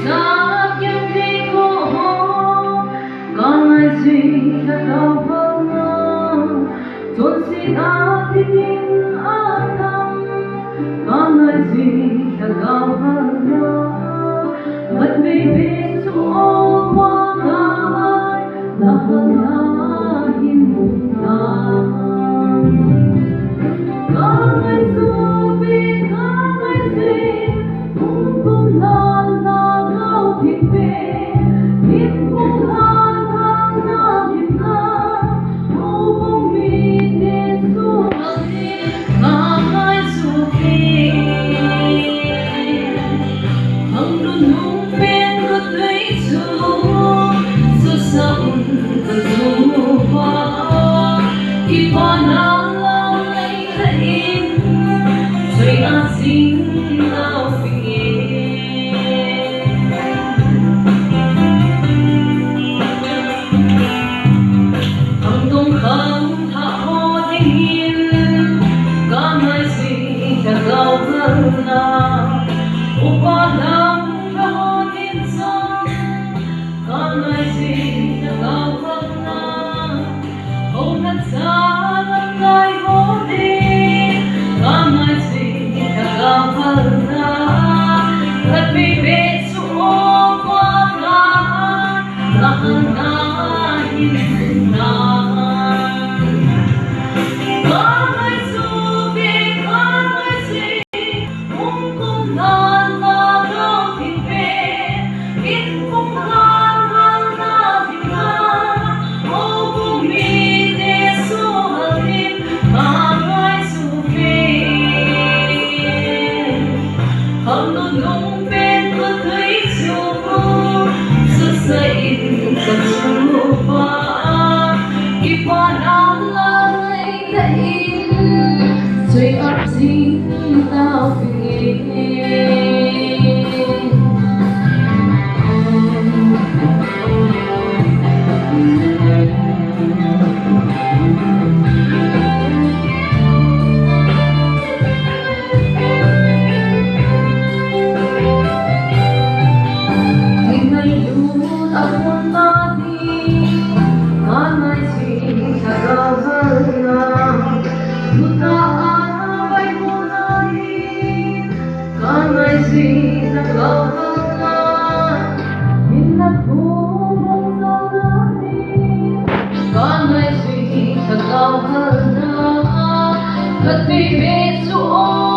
sắc những khi cô con ơi gì thật đau vỡ chốn xin ta thì in an tâm con ơi gì thật đau vỡ mất vì biết chúng ô qua ngài là hơn là hin con ơi dù vì con ơi gì cũng cũng là ngao thịt về biết cũng là thịt ta ô bông mi để su con ơi dù vì hằng luôn nung bên có thấy chúa sự sống của chúa qua khi qua nắng lấy in rồi an sinh nào phiền hằng tung không thả hồ thanh hiền có nơi gì thật giàu hơn nào qua năm cho thiên sông có nơi gì thật giàu hơn nào không thật xa lắm nơi vô đi có nơi gì thật giàu hơn nào thật vì biết Chúa qua ngài là hơn ngài nhìn ngài con ơi dù vì con ơi gì cũng cũng là đâu thì về biết cũng là thì ta ô cũng mi để su halim con ơi dù vì hằng luôn nung bên có thấy Chúa sự xây cả Chúa qua khi qua năm lời in rồi ấp dính tao về thì ngày luôn ta muốn ta đi con ơi gì thật đau hơn nào con ơi gì thật đau hơn nào nhìn là thu mong sao đã đi con ơi gì thật đau hơn nào thật vì biết Chúa